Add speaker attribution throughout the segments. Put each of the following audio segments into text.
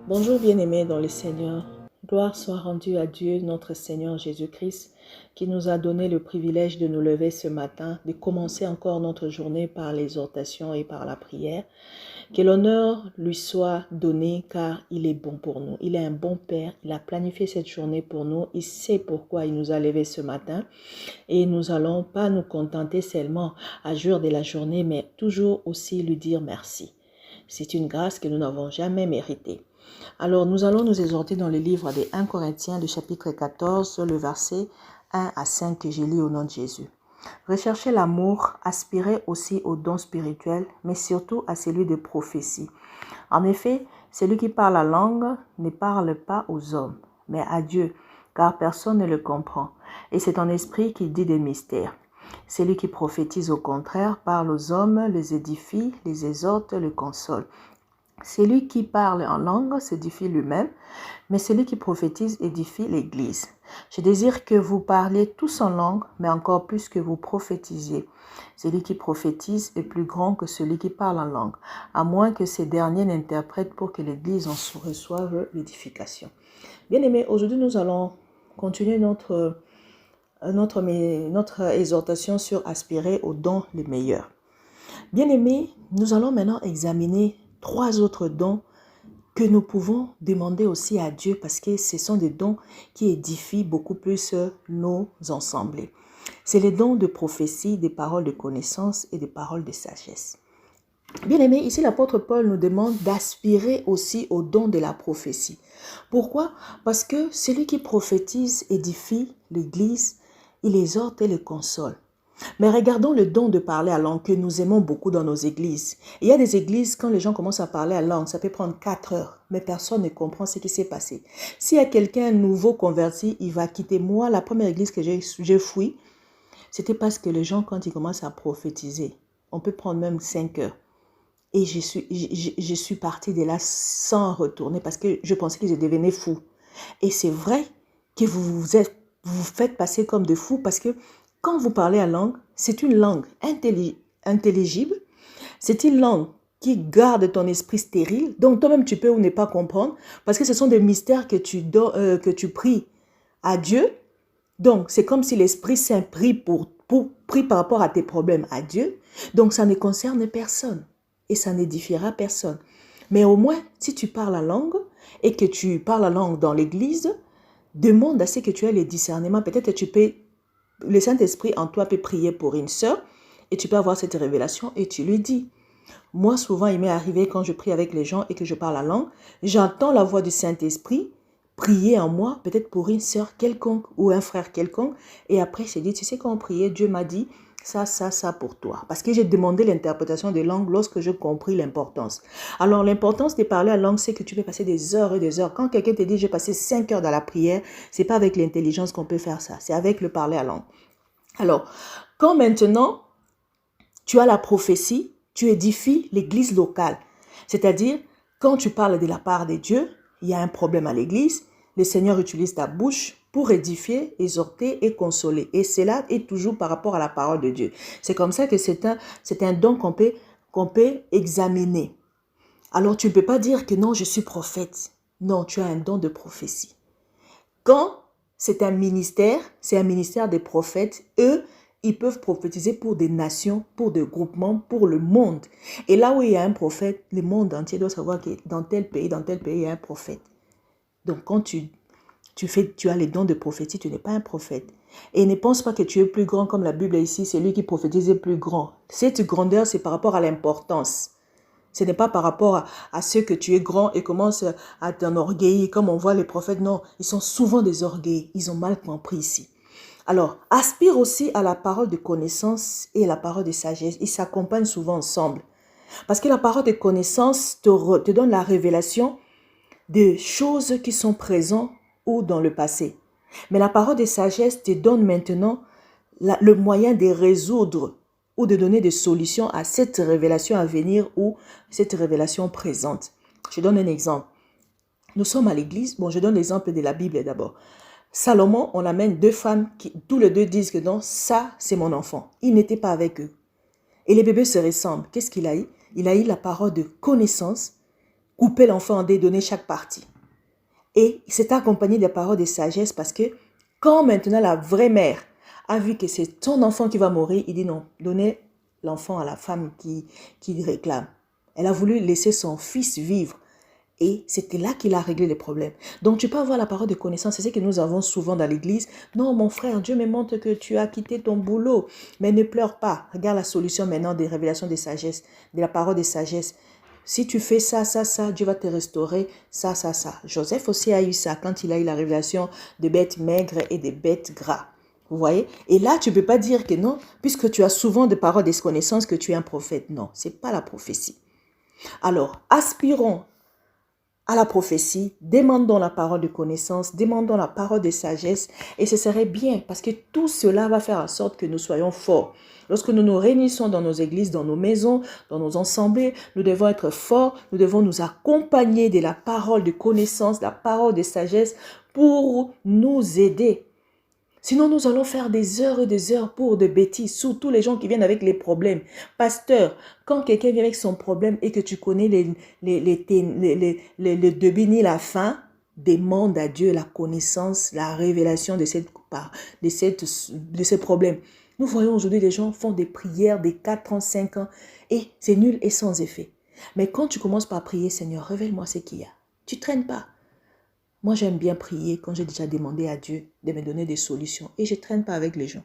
Speaker 1: Bonjour bien-aimés dans le Seigneur. Gloire soit rendue à Dieu, notre Seigneur Jésus-Christ, qui nous a donné le privilège de nous lever ce matin, de commencer encore notre journée par l'exhortation et par la prière. Que l'honneur lui soit donné car il est bon pour nous. Il est un bon Père, il a planifié cette journée pour nous, il sait pourquoi il nous a levés ce matin et nous allons pas nous contenter seulement à jour de la journée, mais toujours aussi lui dire merci. C'est une grâce que nous n'avons jamais méritée. Alors, nous allons nous exhorter dans le livre des 1 Corinthiens, du chapitre 14, le verset 1 à 5 que j'ai lu au nom de Jésus. Recherchez l'amour, aspirez aussi aux dons spirituels, mais surtout à celui de prophétie. En effet, celui qui parle la langue ne parle pas aux hommes, mais à Dieu, car personne ne le comprend. Et c'est en esprit qu'il dit des mystères. Celui qui prophétise au contraire parle aux hommes, les édifie, les exhorte, les console. Celui qui parle en langue s'édifie lui-même, mais celui qui prophétise édifie l'Église. Je désire que vous parliez tous en langue, mais encore plus que vous prophétisiez. Celui qui prophétise est plus grand que celui qui parle en langue, à moins que ces derniers n'interprètent pour que l'Église en reçoive l'édification. Bien-aimés, aujourd'hui nous allons continuer notre exhortation sur aspirer aux dons les meilleurs. Bien-aimés, nous allons maintenant examiner 3 autres dons que nous pouvons demander aussi à Dieu parce que ce sont des dons qui édifient beaucoup plus nos assemblées. C'est les dons de prophétie, des paroles de connaissance et des paroles de sagesse. Bien-aimés, ici l'apôtre Paul nous demande d'aspirer aussi aux dons de la prophétie. Pourquoi? Parce que celui qui prophétise édifie l'Église, il exhorte et le console. Mais regardons le don de parler à langue que nous aimons beaucoup dans nos églises. Il y a des églises, quand les gens commencent à parler à langue, ça peut prendre 4 heures, mais personne ne comprend ce qui s'est passé. S'il y a quelqu'un nouveau converti, il va quitter. Moi, la première église que j'ai fui, c'était parce que les gens, quand ils commencent à prophétiser, on peut prendre même 5 heures. Et je suis partie de là sans retourner parce que je pensais que je devenais fou. Et c'est vrai que vous vous faites passer comme de fous parce que quand vous parlez à langue, c'est une langue intelligible, c'est une langue qui garde ton esprit stérile, donc toi-même tu peux ou ne pas comprendre, parce que ce sont des mystères que tu pries à Dieu, donc c'est comme si l'Esprit Saint prie par rapport à tes problèmes à Dieu, donc ça ne concerne personne et ça n'édifiera personne. Mais au moins, si tu parles la langue et que tu parles la langue dans l'église, demande à ce que tu aies le discernement, peut-être que tu peux. Le Saint-Esprit en toi peut prier pour une sœur et tu peux avoir cette révélation et tu lui dis. Moi, souvent, il m'est arrivé quand je prie avec les gens et que je parle la langue, j'entends la voix du Saint-Esprit prier en moi, peut-être pour une sœur quelconque ou un frère quelconque. Et après, j'ai dit, tu sais, quand on priait, Dieu m'a dit ça pour toi. Parce que j'ai demandé l'interprétation des langues lorsque j'ai compris l'importance. Alors, l'importance de parler la langue, c'est que tu peux passer des heures et des heures. Quand quelqu'un te dit, j'ai passé 5 heures dans la prière, c'est pas avec l'intelligence qu'on peut faire ça. C'est avec le parler à langue. Alors, quand maintenant, tu as la prophétie, tu édifies l'église locale. C'est-à-dire, quand tu parles de la part de Dieu, il y a un problème à l'église, le Seigneur utilise ta bouche pour édifier, exhorter et consoler. Et cela est toujours par rapport à la parole de Dieu. C'est comme ça que c'est un don qu'on peut examiner. Alors, tu ne peux pas dire que non, je suis prophète. Non, tu as un don de prophétie. Quand c'est un ministère des prophètes, eux, ils peuvent prophétiser pour des nations, pour des groupements, pour le monde. Et là où il y a un prophète, le monde entier doit savoir que dans tel pays, il y a un prophète. Donc quand tu as les dons de prophétie, tu n'es pas un prophète. Et ne pense pas que tu es plus grand comme la Bible ici, c'est lui qui prophétise plus grand. Cette grandeur, c'est par rapport à l'importance. Ce n'est pas par rapport à ce que tu es grand et commence à t'enorgueillir comme on voit les prophètes. Non, ils sont souvent des orgueils. Ils ont mal compris ici. Alors, aspire aussi à la parole de connaissance et à la parole de sagesse. Ils s'accompagnent souvent ensemble. Parce que la parole de connaissance te donne la révélation de choses qui sont présentes ou dans le passé. Mais la parole de sagesse te donne maintenant le moyen de résoudre ou de donner des solutions à cette révélation à venir ou cette révélation présente. Je donne un exemple. Nous sommes à l'église. Bon, je donne l'exemple de la Bible d'abord. Salomon, on amène 2 femmes qui, tous les deux disent que non, ça, c'est mon enfant. Il n'était pas avec eux. Et les bébés se ressemblent. Qu'est-ce qu'il a eu? Il a eu la parole de connaissance couper l'enfant en deux, donner chaque partie. Et c'est accompagné des paroles de sagesse parce que quand maintenant la vraie mère a vu que c'est son enfant qui va mourir, il dit non, donnez l'enfant à la femme qui réclame. Elle a voulu laisser son fils vivre. Et c'était là qu'il a réglé les problèmes. Donc tu peux avoir la parole de connaissance. C'est ce que nous avons souvent dans l'église. Non, mon frère, Dieu me montre que tu as quitté ton boulot. Mais ne pleure pas. Regarde la solution maintenant des révélations de sagesse, de la parole de sagesse. Si tu fais ça, Dieu va te restaurer, ça. Joseph aussi a eu ça quand il a eu la révélation de bêtes maigres et de bêtes gras. Vous voyez? Et là, tu ne peux pas dire que non, puisque tu as souvent des paroles de connaissance que tu es un prophète. Non, ce n'est pas la prophétie. Alors, aspirons à la prophétie, demandons la parole de connaissance, demandons la parole de sagesse et ce serait bien parce que tout cela va faire en sorte que nous soyons forts. Lorsque nous nous réunissons dans nos églises, dans nos maisons, dans nos assemblées, nous devons être forts, nous devons nous accompagner de la parole de connaissance, la parole de sagesse pour nous aider. Sinon, nous allons faire des heures et des heures pour de bêtises, surtout les gens qui viennent avec les problèmes. Pasteur, quand quelqu'un vient avec son problème et que tu connais le début ni la fin, demande à Dieu la connaissance, la révélation de ces problèmes. Nous voyons aujourd'hui des gens font des prières de 4 ans, 5 ans et c'est nul et sans effet. Mais quand tu commences par prier, Seigneur, révèle-moi ce qu'il y a. Tu ne traînes pas. Moi, j'aime bien prier quand j'ai déjà demandé à Dieu de me donner des solutions. Et je ne traîne pas avec les gens.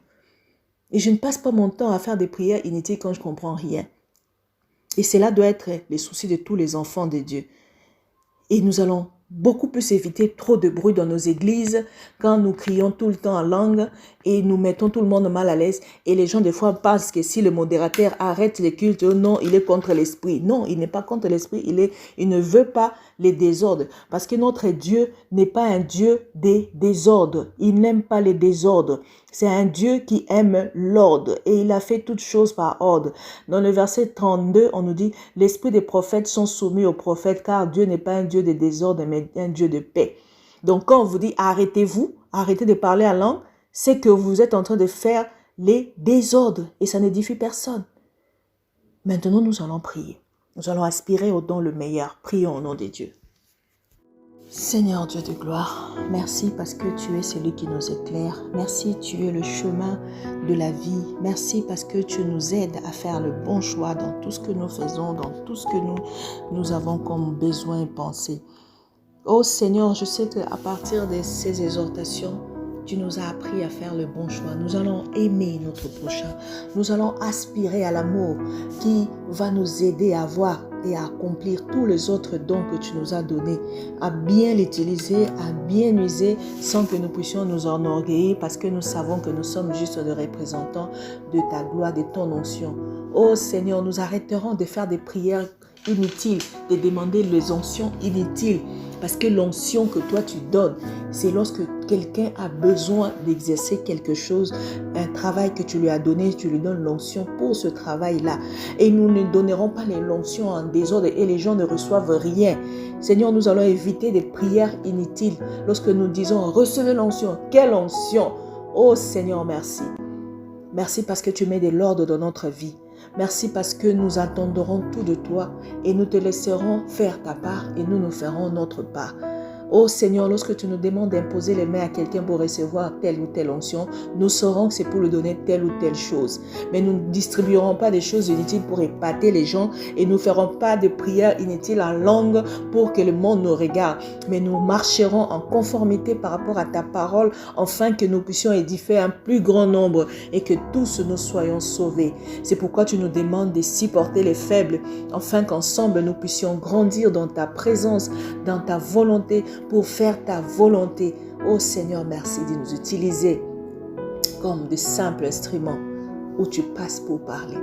Speaker 1: Et je ne passe pas mon temps à faire des prières inutiles quand je ne comprends rien. Et cela doit être les soucis de tous les enfants de Dieu. Et nous allons beaucoup plus éviter trop de bruit dans nos églises quand nous crions tout le temps en langue et nous mettons tout le monde mal à l'aise. Et les gens, des fois, pensent que si le modérateur arrête les cultes, non, il est contre l'esprit. Non, il n'est pas contre l'esprit, il ne veut pas les désordres. Parce que notre Dieu n'est pas un Dieu des désordres. Il n'aime pas les désordres. C'est un Dieu qui aime l'ordre et il a fait toutes choses par ordre. Dans le verset 32, on nous dit « L'esprit des prophètes sont soumis aux prophètes car Dieu n'est pas un Dieu de désordre mais un Dieu de paix. » Donc quand on vous dit « Arrêtez-vous, arrêtez de parler en langue », c'est que vous êtes en train de faire les désordres et ça n'édifie personne. Maintenant, nous allons prier. Nous allons aspirer au don le meilleur. Prions au nom de Dieu. Seigneur Dieu de gloire, merci parce que tu es celui qui nous éclaire. Merci, tu es le chemin de la vie. Merci parce que tu nous aides à faire le bon choix dans tout ce que nous faisons, dans tout ce que nous avons comme besoin et pensée. Oh Seigneur, je sais qu'à partir de ces exhortations, tu nous as appris à faire le bon choix. Nous allons aimer notre prochain. Nous allons aspirer à l'amour qui va nous aider à voir et à accomplir tous les autres dons que tu nous as donnés, à bien l'utiliser, à bien user sans que nous puissions nous enorgueillir parce que nous savons que nous sommes juste des représentants de ta gloire, de ton onction. Oh Seigneur, nous arrêterons de faire des prières inutiles, de demander les onctions inutiles. Parce que l'onction que toi tu donnes, c'est lorsque quelqu'un a besoin d'exercer quelque chose, un travail que tu lui as donné, tu lui donnes l'onction pour ce travail-là. Et nous ne donnerons pas les l'onction en désordre et les gens ne reçoivent rien. Seigneur, nous allons éviter des prières inutiles lorsque nous disons recevez l'onction. Quelle onction? Oh Seigneur, merci. Merci parce que tu mets de l'ordre dans notre vie. Merci parce que nous attendrons tout de toi et nous te laisserons faire ta part et nous ferons notre part. Oh Seigneur, lorsque tu nous demandes d'imposer les mains à quelqu'un pour recevoir telle ou telle onction, nous saurons que c'est pour lui donner telle ou telle chose. Mais nous ne distribuerons pas des choses inutiles pour épater les gens et nous ne ferons pas de prières inutiles en langue pour que le monde nous regarde. Mais nous marcherons en conformité par rapport à ta parole afin que nous puissions édifier un plus grand nombre et que tous nous soyons sauvés. C'est pourquoi tu nous demandes de supporter les faibles afin qu'ensemble nous puissions grandir dans ta présence, dans ta volonté, pour faire ta volonté. Oh Seigneur, merci de nous utiliser comme de simples instruments où tu passes pour parler.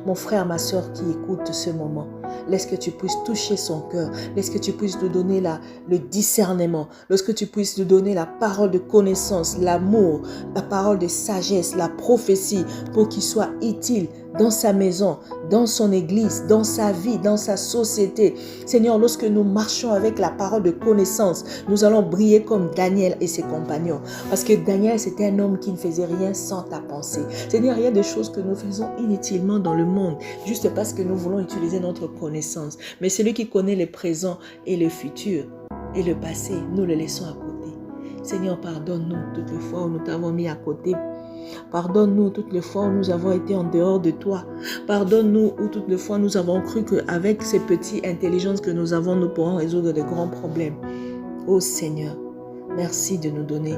Speaker 1: Mon frère, ma soeur qui écoute ce moment, laisse que tu puisses toucher son cœur, laisse que tu puisses lui donner le discernement, lorsque tu puisses lui donner la parole de connaissance, l'amour, la parole de sagesse, la prophétie, pour qu'il soit utile dans sa maison, dans son église, dans sa vie, dans sa société. Seigneur, lorsque nous marchons avec la parole de connaissance, nous allons briller comme Daniel et ses compagnons. Parce que Daniel, c'était un homme qui ne faisait rien sans ta pensée. Seigneur, il y a des choses que nous faisons inutilement dans le monde, juste parce que nous voulons utiliser notre connaissance. Mais celui qui connaît le présent et le futur et le passé, nous le laissons à côté. Seigneur, pardonne-nous toutes les fois où nous t'avons mis à côté. Pardonne-nous toutes les fois où nous avons été en dehors de toi. Pardonne-nous où toutes les fois nous avons cru qu'avec ces petites intelligences que nous avons, nous pourrons résoudre de grands problèmes. Ô Seigneur, merci de nous donner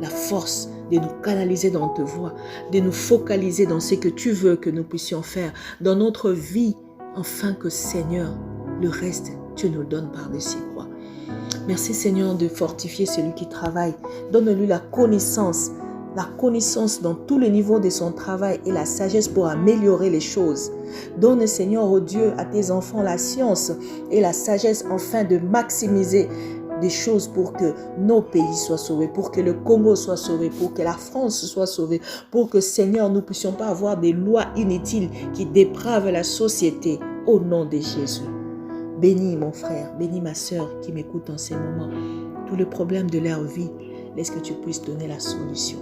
Speaker 1: la force de nous canaliser dans ta voie, de nous focaliser dans ce que tu veux que nous puissions faire dans notre vie, afin que Seigneur, le reste, tu nous donnes par-dessus quoi. Merci Seigneur de fortifier celui qui travaille. Donne-lui la connaissance dans tous les niveaux de son travail et la sagesse pour améliorer les choses. Donne Seigneur, oh Dieu, à tes enfants la science et la sagesse afin de maximiser des choses pour que nos pays soient sauvés, pour que le Congo soit sauvé, pour que la France soit sauvée, pour que Seigneur, nous ne puissions pas avoir des lois inutiles qui dépravent la société au nom de Jésus. Bénis mon frère, bénis ma soeur qui m'écoute en ces moments. Tous les problèmes de leur vie, laisse que tu puisses donner la solution.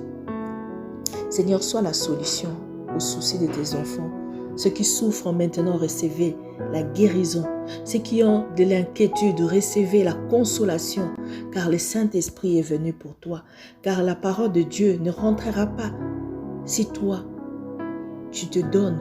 Speaker 1: Seigneur, sois la solution aux soucis de tes enfants. Ceux qui souffrent maintenant, recevez la guérison. Ceux qui ont de l'inquiétude, recevez la consolation, car le Saint-Esprit est venu pour toi. Car la parole de Dieu ne rentrera pas si toi, tu te donnes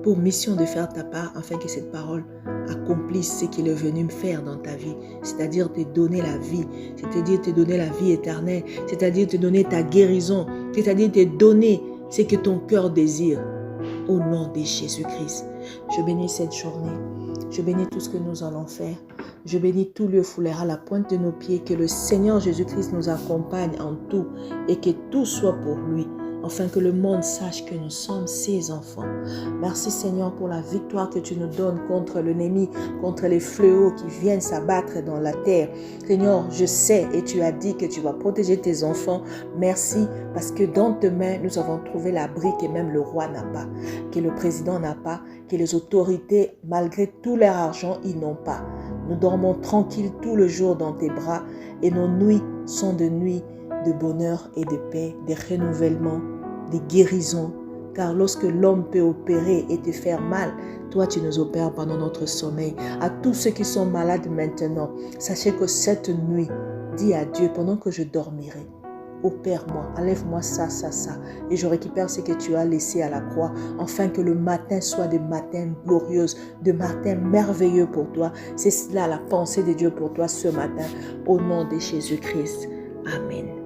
Speaker 1: pour mission de faire ta part, afin que cette parole accomplisse ce qu'il est venu me faire dans ta vie, c'est-à-dire te donner la vie, c'est-à-dire te donner la vie éternelle, c'est-à-dire te donner ta guérison, c'est-à-dire te donner ce que ton cœur désire. Au nom de Jésus-Christ, je bénis cette journée, je bénis tout ce que nous allons faire, je bénis tout lieu foulera à la pointe de nos pieds, que le Seigneur Jésus-Christ nous accompagne en tout et que tout soit pour lui, afin que le monde sache que nous sommes ses enfants. Merci Seigneur pour la victoire que tu nous donnes contre l'ennemi, contre les fléaux qui viennent s'abattre dans la terre. Seigneur, je sais et tu as dit que tu vas protéger tes enfants. Merci parce que dans tes mains, nous avons trouvé l'abri que même le roi n'a pas, que le président n'a pas, que les autorités, malgré tout leur argent, ils n'ont pas. Nous dormons tranquilles tout le jour dans tes bras et nos nuits sont de nuits de bonheur et de paix, de renouvellement, de guérison. Car lorsque l'homme peut opérer et te faire mal, toi tu nous opères pendant notre sommeil. À tous ceux qui sont malades maintenant, sachez que cette nuit, dis à Dieu pendant que je dormirai, opère-moi, enlève-moi ça, et je récupère ce que tu as laissé à la croix, afin que le matin soit des matins glorieux, des matins merveilleux pour toi. C'est cela la pensée de Dieu pour toi ce matin, au nom de Jésus-Christ. Amen.